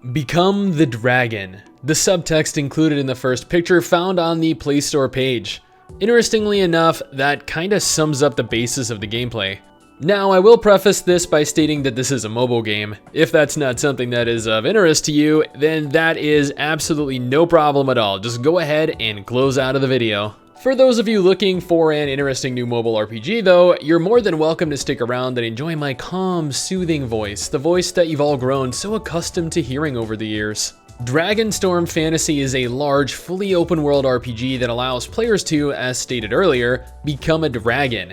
Become the dragon. The subtext included in the first picture found on the Play Store page. Interestingly enough, that kinda sums up the basis of the gameplay. Now, I will preface this by stating that this is a mobile game. If that's not something that is of interest to you, then that is absolutely no problem at all. Just go ahead and close out of the video. For those of you looking for an interesting new mobile RPG though, you're more than welcome to stick around and enjoy my calm, soothing voice, the voice that you've all grown so accustomed to hearing over the years. Dragonstorm Fantasy is a large, fully open world RPG that allows players to, as stated earlier, become a dragon.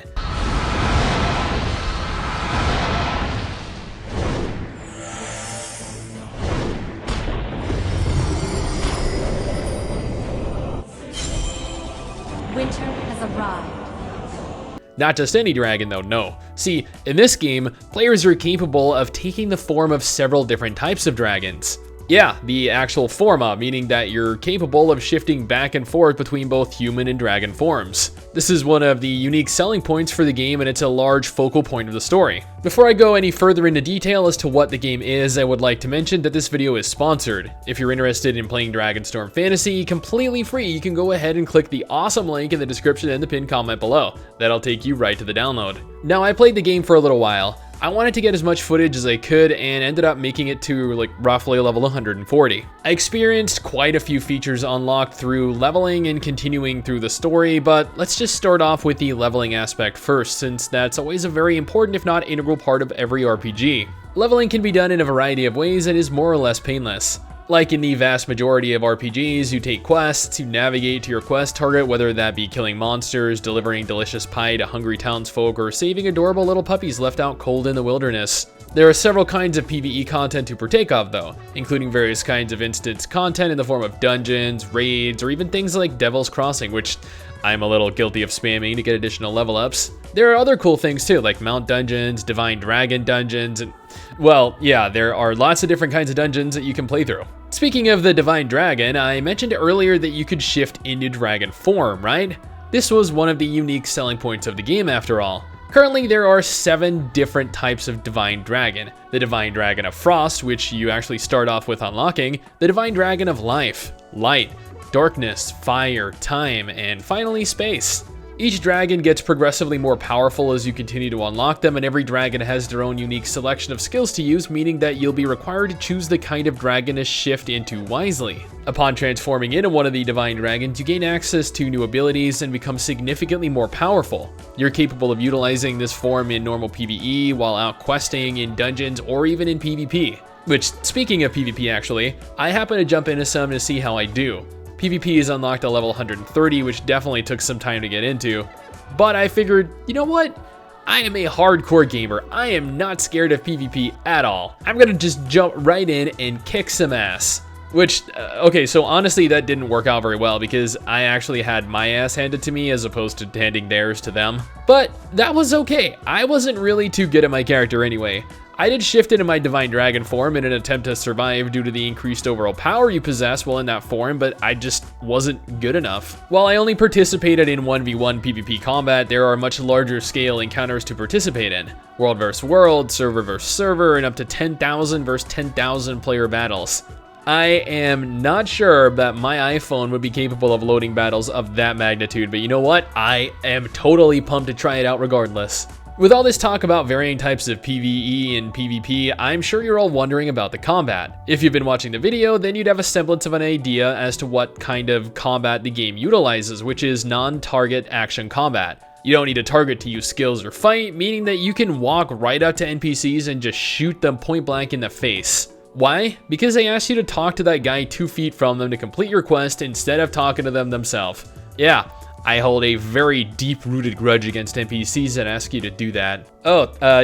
Winter has arrived. Not just any dragon though, no. See, in this game, players are capable of taking the form of several different types of dragons. Yeah, the actual forma, meaning that you're capable of shifting back and forth between both human and dragon forms. This is one of the unique selling points for the game, and it's a large focal point of the story. Before I go any further into detail as to what the game is, I would like to mention that this video is sponsored. If you're interested in playing Dragonstorm Fantasy completely free, you can go ahead and click the awesome link in the description and the pinned comment below. That'll take you right to the download. Now, I played the game for a little while. I wanted to get as much footage as I could and ended up making it to like roughly level 140. I experienced quite a few features unlocked through leveling and continuing through the story, but let's just start off with the leveling aspect first, since that's always a very important if not integral part of every RPG. Leveling can be done in a variety of ways and is more or less painless. Like in the vast majority of RPGs, you take quests, you navigate to your quest target, whether that be killing monsters, delivering delicious pie to hungry townsfolk, or saving adorable little puppies left out cold in the wilderness. There are several kinds of PvE content to partake of though, including various kinds of instance content in the form of dungeons, raids, or even things like Devil's Crossing, which I'm a little guilty of spamming to get additional level ups. There are other cool things too, like Mount Dungeons, Divine Dragon Dungeons, and well, yeah, there are lots of different kinds of dungeons that you can play through. Speaking of the Divine Dragon, I mentioned earlier that you could shift into dragon form, right? This was one of the unique selling points of the game after all. Currently, there are 7 different types of Divine Dragon. The Divine Dragon of Frost, which you actually start off with unlocking, the Divine Dragon of Life, Light, Darkness, Fire, Time, and finally Space. Each dragon gets progressively more powerful as you continue to unlock them, and every dragon has their own unique selection of skills to use, meaning that you'll be required to choose the kind of dragon to shift into wisely. Upon transforming into one of the Divine Dragons, you gain access to new abilities and become significantly more powerful. You're capable of utilizing this form in normal PvE, while out questing in dungeons, or even in PvP. Which, speaking of PvP actually, I happen to jump into some to see how I do. PvP is unlocked at level 130, which definitely took some time to get into. But I figured, you know what? I am a hardcore gamer. I am not scared of PvP at all. I'm gonna just jump right in and kick some ass. Which, okay, so honestly that didn't work out very well because I actually had my ass handed to me as opposed to handing theirs to them. But that was okay. I wasn't really too good at my character anyway. I did shift into my Divine Dragon form in an attempt to survive due to the increased overall power you possess while in that form, but I just wasn't good enough. While I only participated in 1v1 PvP combat, there are much larger scale encounters to participate in. World vs. world, server vs. server, and up to 10,000 vs. 10,000 player battles. I am not sure that my iPhone would be capable of loading battles of that magnitude, but you know what? I am totally pumped to try it out regardless. With all this talk about varying types of PvE and PvP, I'm sure you're all wondering about the combat. If you've been watching the video, then you'd have a semblance of an idea as to what kind of combat the game utilizes, which is non-target action combat. You don't need a target to use skills or fight, meaning that you can walk right up to NPCs and just shoot them point blank in the face. Why? Because they asked you to talk to that guy 2 feet from them to complete your quest instead of talking to them themselves. Yeah. I hold a very deep-rooted grudge against NPCs that ask you to do that.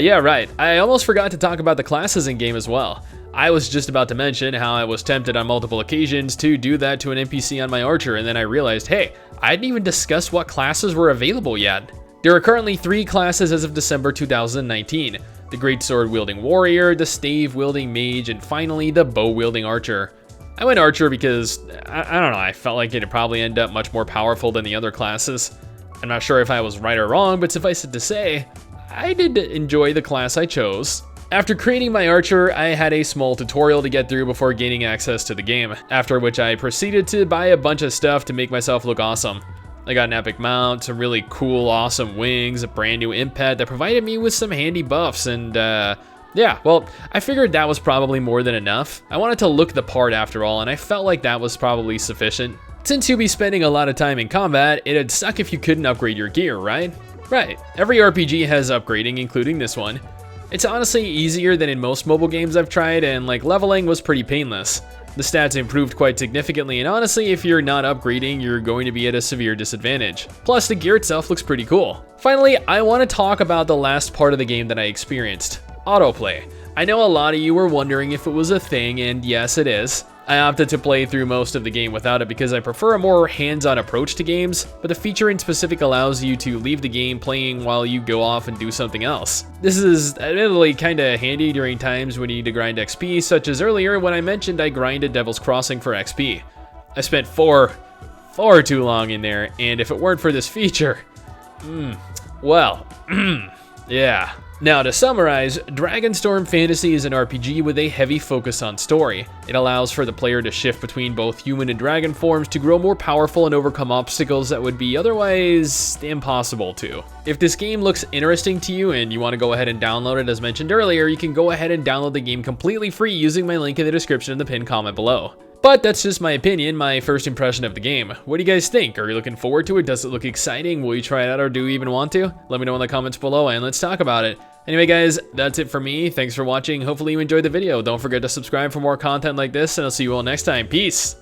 Yeah, right. I almost forgot to talk about the classes in game as well. I was just about to mention how I was tempted on multiple occasions to do that to an NPC on my archer, and then I realized, hey, I hadn't even discussed what classes were available yet. There are currently 3 classes as of December 2019. The Greatsword-wielding warrior, the stave-wielding mage, and finally the bow-wielding archer. I went archer because, I don't know, I felt like it'd probably end up much more powerful than the other classes. I'm not sure if I was right or wrong, but suffice it to say, I did enjoy the class I chose. After creating my archer, I had a small tutorial to get through before gaining access to the game, after which I proceeded to buy a bunch of stuff to make myself look awesome. I got an epic mount, some really cool, awesome wings, a brand new imp pet that provided me with some handy buffs, and yeah, well, I figured that was probably more than enough. I wanted to look the part after all, and I felt like that was probably sufficient. Since you'll be spending a lot of time in combat, it'd suck if you couldn't upgrade your gear, right? Right, every RPG has upgrading, including this one. It's honestly easier than in most mobile games I've tried, and like leveling was pretty painless. The stats improved quite significantly, and honestly, if you're not upgrading, you're going to be at a severe disadvantage. Plus, the gear itself looks pretty cool. Finally, I want to talk about the last part of the game that I experienced, autoplay. I know a lot of you were wondering if it was a thing, and yes, it is. I opted to play through most of the game without it because I prefer a more hands-on approach to games, but the feature in specific allows you to leave the game playing while you go off and do something else. This is admittedly kinda handy during times when you need to grind XP, such as earlier when I mentioned I grinded Devil's Crossing for XP. I spent far too long in there, and if it weren't for this feature, well, yeah. Now, to summarize, Dragonstorm Fantasy is an RPG with a heavy focus on story. It allows for the player to shift between both human and dragon forms to grow more powerful and overcome obstacles that would be otherwise impossible to. If this game looks interesting to you and you want to go ahead and download it as mentioned earlier, you can go ahead and download the game completely free using my link in the description in the pinned comment below. But that's just my opinion, my first impression of the game. What do you guys think? Are you looking forward to it? Does it look exciting? Will you try it out or do you even want to? Let me know in the comments below and let's talk about it. Anyway guys, that's it for me. Thanks for watching. Hopefully you enjoyed the video. Don't forget to subscribe for more content like this and I'll see you all next time. Peace!